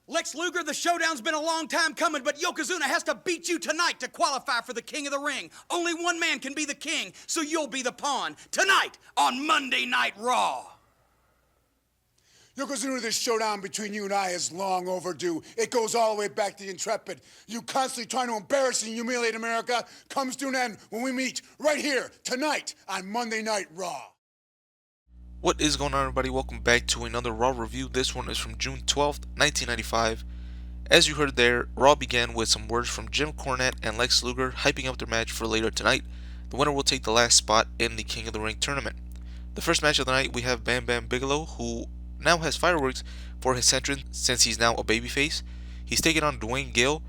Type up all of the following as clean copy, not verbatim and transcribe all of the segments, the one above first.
Lex Luger, the showdown's been a long time coming, but Yokozuna has to beat you tonight to qualify for the King of the Ring. Only one man can be the king, so you'll be the pawn. Tonight on Monday Night Raw. Yokozuna, this showdown between you and I is long overdue. It goes all the way back to the Intrepid. You constantly trying to embarrass and humiliate America comes to an end when we meet right here tonight on Monday Night Raw. What is going on, everybody? Welcome back to another Raw review. This one is from June 12th, 1995. As you heard there, Raw began with some words from Jim Cornette and Lex Luger hyping up their match for later tonight. The winner will take the last spot in the King of the Ring tournament. The first match of the night, we have Bam Bam Bigelow, who now has fireworks for his entrance since he's now a babyface. He's taking on Dwayne Gill.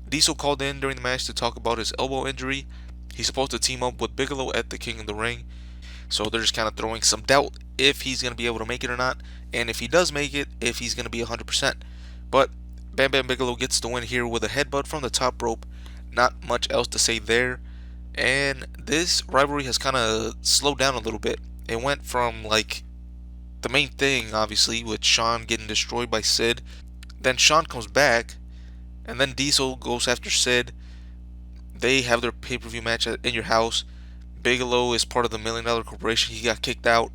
Diesel called in during the match to talk about his elbow injury. He's supposed to team up with Bigelow at the King of the Ring. So they're just kind of throwing some doubt if he's going to be able to make it or not. And if he does make it, if he's going to be 100%. But Bam Bam Bigelow gets the win here with a headbutt from the top rope. Not much else to say there. And this rivalry has kind of slowed down a little bit. It went from like the main thing, obviously, with Shawn getting destroyed by Sid. Then Shawn comes back. And then Diesel goes after Sid. They have their pay-per-view match in your house. Bigelow is part of the $1 Million Corporation. He got kicked out.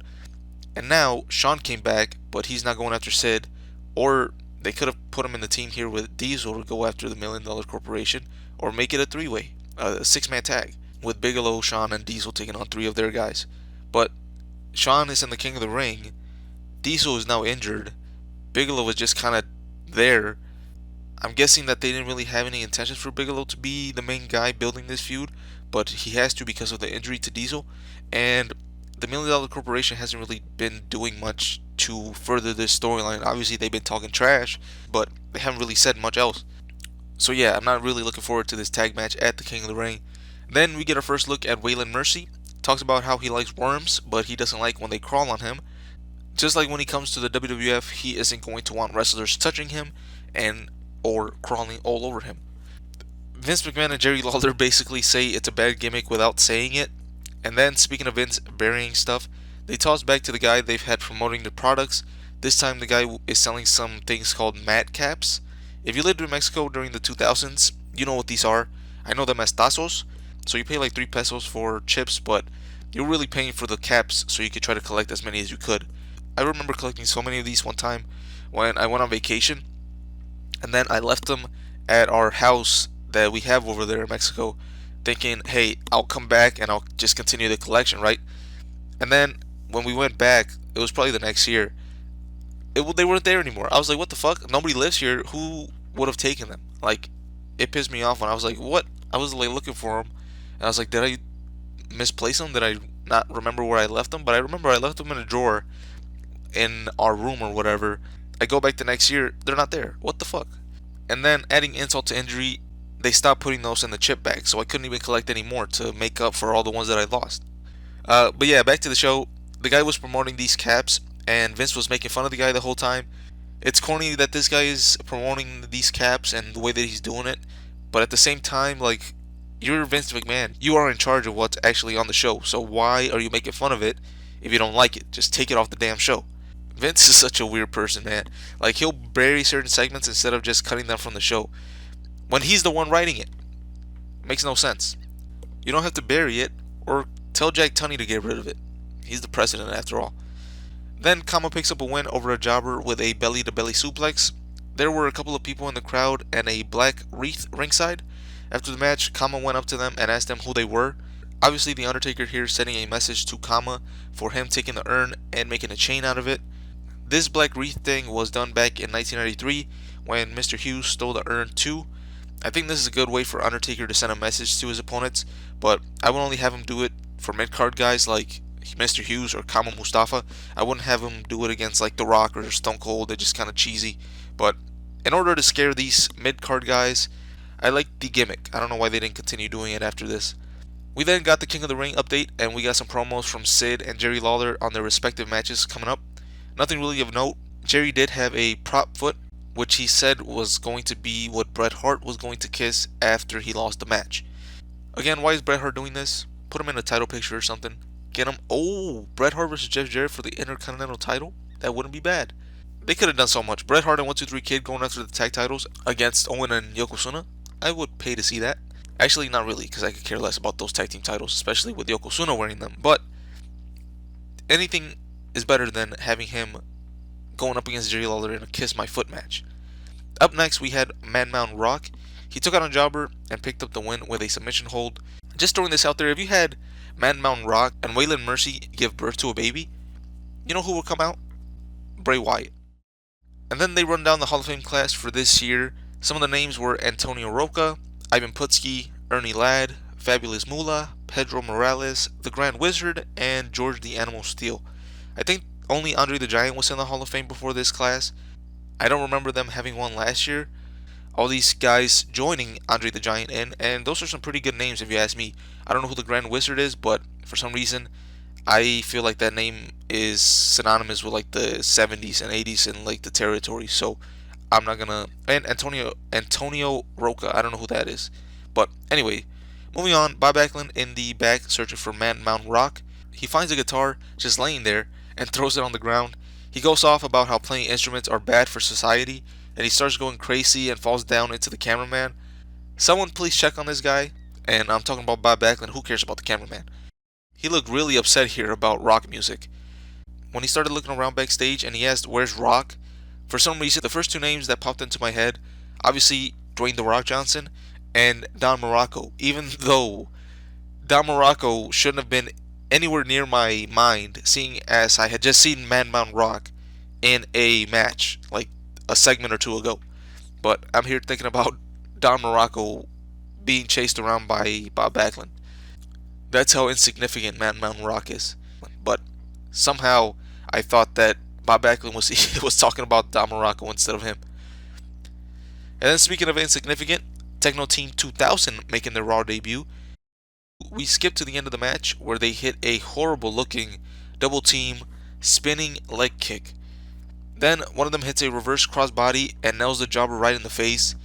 And now Shawn came back, but he's not going after Sid. Or they could have put him in the team here with Diesel to go after the $1 Million Corporation. Or make it a three-way, a six-man tag, with Bigelow, Shawn, and Diesel taking on three of their guys. But Shawn is in the King of the Ring. Diesel is now injured. Bigelow is just kind of there. I'm guessing that they didn't really have any intentions for Bigelow to be the main guy building this feud, but he has to because of the injury to Diesel. And the $1 Million Corporation hasn't really been doing much to further this storyline. Obviously, they've been talking trash, but they haven't really said much else. So yeah, I'm not really looking forward to this tag match at the King of the Ring. Then we get our first look at Waylon Mercy. Talks about how he likes worms, but he doesn't like when they crawl on him. Just like when he comes to the WWF, he isn't going to want wrestlers touching him or crawling all over him. Vince McMahon and Jerry Lawler basically say it's a bad gimmick without saying it. And then, speaking of Vince burying stuff, they toss back to the guy they've had promoting the products. This time the guy is selling some things called Mad Caps. If you lived in Mexico during the 2000s, you know what these are. I know them as tazos. So you pay like 3 pesos for chips, but you're really paying for the caps so you could try to collect as many as you could. I remember collecting so many of these one time when I went on vacation. And then I left them at our house that we have over there in Mexico, thinking, hey, I'll come back and I'll just continue the collection, right? And then when we went back, it was probably the next year, they weren't there anymore. I was like, what the fuck? Nobody lives here. Who would have taken them? Like, it pissed me off when I was like, what? I was like looking for them, and I was like, did I misplace them? Did I not remember where I left them? But I remember I left them in a drawer in our room or whatever. I go back the next year, they're not there. What the fuck? And then, adding insult to injury, they stopped putting those in the chip bag, so I couldn't even collect any more to make up for all the ones that I lost. But yeah, back to the show. The guy was promoting these caps, and Vince was making fun of the guy the whole time. It's corny that this guy is promoting these caps and the way that he's doing it, but at the same time, like, you're Vince McMahon. You are in charge of what's actually on the show, so why are you making fun of it if you don't like it? Just take it off the damn show. Vince is such a weird person, man. Like, he'll bury certain segments instead of just cutting them from the show when he's the one writing it. Makes no sense. You don't have to bury it, or tell Jack Tunney to get rid of it. He's the president after all. Then Kama picks up a win over a jobber with a belly-to-belly suplex. There were a couple of people in the crowd and a black wreath ringside. After the match, Kama went up to them and asked them who they were. Obviously, the Undertaker here sending a message to Kama for him taking the urn and making a chain out of it. This black wreath thing was done back in 1993 when Mr. Hughes stole the urn too. I think this is a good way for Undertaker to send a message to his opponents, but I would only have him do it for mid-card guys like Mr. Hughes or Kama Mustafa. I wouldn't have him do it against like The Rock or Stone Cold. They're just kind of cheesy. But in order to scare these mid-card guys, I like the gimmick. I don't know why they didn't continue doing it after this. We then got the King of the Ring update, and we got some promos from Sid and Jerry Lawler on their respective matches coming up. Nothing really of note. Jerry did have a prop foot, which he said was going to be what Bret Hart was going to kiss after he lost the match. Again, why is Bret Hart doing this? Put him in a title picture or something. Get him. Oh, Bret Hart versus Jeff Jarrett for the Intercontinental title? That wouldn't be bad. They could have done so much. Bret Hart and 123 Kid going after the tag titles against Owen and Yokozuna. I would pay to see that. Actually, not really, because I could care less about those tag team titles, especially with Yokozuna wearing them. But anything is better than having him going up against Jerry Lawler in a Kiss My Foot match. Up next, we had Man Mountain Rock. He took out a jobber and picked up the win with a submission hold. Just throwing this out there, if you had Man Mountain Rock and Waylon Mercy give birth to a baby, you know who will come out? Bray Wyatt. And then they run down the Hall of Fame class for this year. Some of the names were Antonio Rocca, Ivan Putski, Ernie Ladd, Fabulous Moolah, Pedro Morales, The Grand Wizard, and George the Animal Steel. I think only Andre the Giant was in the Hall of Fame before this class. I don't remember them having one last year. All these guys joining Andre the Giant in, and those are some pretty good names if you ask me. I don't know who the Grand Wizard is, but for some reason, I feel like that name is synonymous with like the 70s and 80s in like the territory, so I'm not gonna. And Antonio Rocca, I don't know who that is, but anyway, moving on. Bob Backlund in the back searching for Man Mountain Rock. He finds a guitar just laying there and throws it on the ground. He goes off about how playing instruments are bad for society, and he starts going crazy and falls down into the cameraman. Someone please check on this guy, and I'm talking about Bob Backlund. Who cares about the cameraman? He looked really upset here about rock music. When he started looking around backstage and he asked, "Where's Rock?" For some reason, the first two names that popped into my head, obviously Dwayne The Rock Johnson and Don Morocco, even though Don Morocco shouldn't have been anywhere near my mind, seeing as I had just seen Man Mountain Rock in a match, like a segment or two ago. But I'm here thinking about Don Morocco being chased around by Bob Backlund. That's how insignificant Man Mountain Rock is. But somehow I thought that Bob Backlund was talking about Don Morocco instead of him. And then speaking of insignificant, Techno Team 2000 making their Raw debut. We skip to the end of the match where they hit a horrible looking double team spinning leg kick. Then one of them hits a reverse crossbody and nails the jobber right in the face.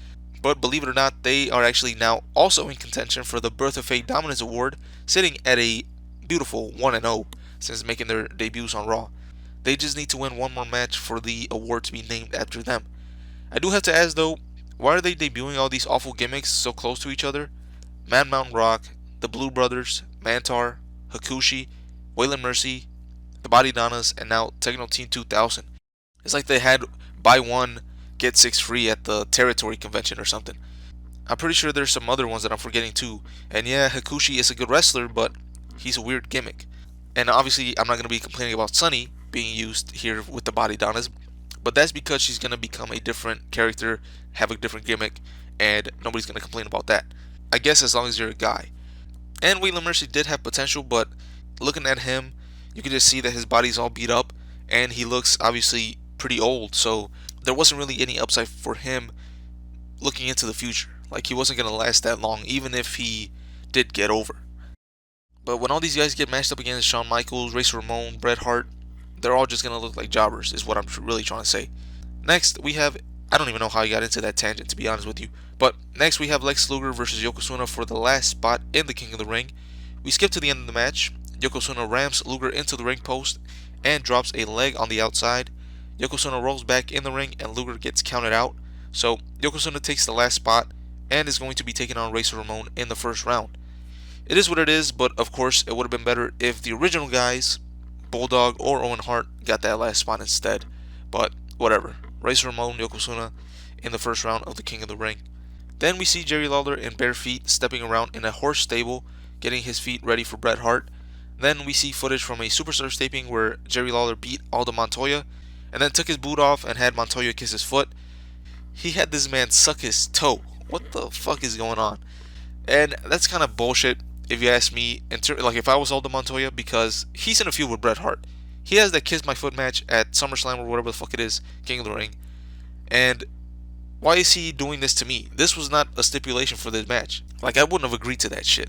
But believe it or not, they are actually now also in contention for the Birth of Fate Dominance Award, sitting at a beautiful 1-0 since making their debuts on Raw. They just need to win one more match for the award to be named after them. I do have to ask though, why are they debuting all these awful gimmicks so close to each other? Man Mountain Rock, the Blue Brothers, Mantar, Hakushi, Waylon Mercy, the Body Donnas, and now Techno Team 2000. It's like they had buy one, get 6 free at the territory convention or something. I'm pretty sure there's some other ones that I'm forgetting too. And yeah, Hakushi is a good wrestler, but he's a weird gimmick. And obviously, I'm not going to be complaining about Sunny being used here with the Body Donnas, but that's because she's going to become a different character, have a different gimmick, and nobody's going to complain about that. I guess as long as you're a guy. And Waylon Mercy did have potential, but looking at him, you can just see that his body's all beat up, and he looks obviously pretty old, so there wasn't really any upside for him looking into the future. Like, he wasn't going to last that long, even if he did get over. But when all these guys get matched up against Shawn Michaels, Razor Ramon, Bret Hart, they're all just going to look like jobbers, is what I'm really trying to say. Next, we have, I don't even know how I got into that tangent, to be honest with you. But next, we have Lex Luger versus Yokozuna for the last spot in the King of the Ring. We skip to the end of the match. Yokozuna rams Luger into the ring post and drops a leg on the outside. Yokozuna rolls back in the ring and Luger gets counted out. So Yokozuna takes the last spot and is going to be taking on Razor Ramon in the first round. It is what it is, but of course it would have been better if the original guys, Bulldog or Owen Hart, got that last spot instead. But whatever. Razor Ramon, Yokozuna in the first round of the King of the Ring. Then we see Jerry Lawler in bare feet stepping around in a horse stable, getting his feet ready for Bret Hart. Then we see footage from a Superstars taping where Jerry Lawler beat Aldo Montoya and then took his boot off and had Montoya kiss his foot. He had this man suck his toe. What the fuck is going on? And that's kind of bullshit if you ask me, like if I was Aldo Montoya, because he's in a feud with Bret Hart. He has that kiss my foot match at SummerSlam or whatever the fuck it is, King of the Ring. And why is he doing this to me? This was not a stipulation for this match. Like, I wouldn't have agreed to that shit.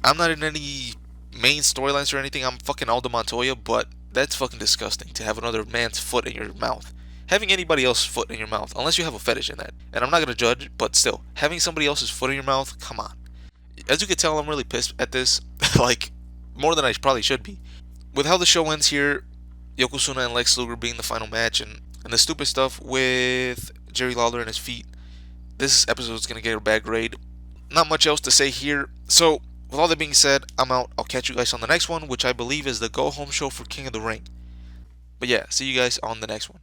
I'm not in any main storylines or anything. I'm fucking Aldo Montoya, but that's fucking disgusting to have another man's foot in your mouth. Having anybody else's foot in your mouth, unless you have a fetish in that. And I'm not gonna judge, but still, having somebody else's foot in your mouth, come on. As you can tell, I'm really pissed at this. Like, more than I probably should be. With how the show ends here, Yokozuna and Lex Luger being the final match, and and the stupid stuff with Jerry Lawler and his feet, this episode is going to get a bad grade. Not much else to say here. So, with all that being said, I'm out. I'll catch you guys on the next one, which I believe is the go home show for King of the Ring. But yeah, see you guys on the next one.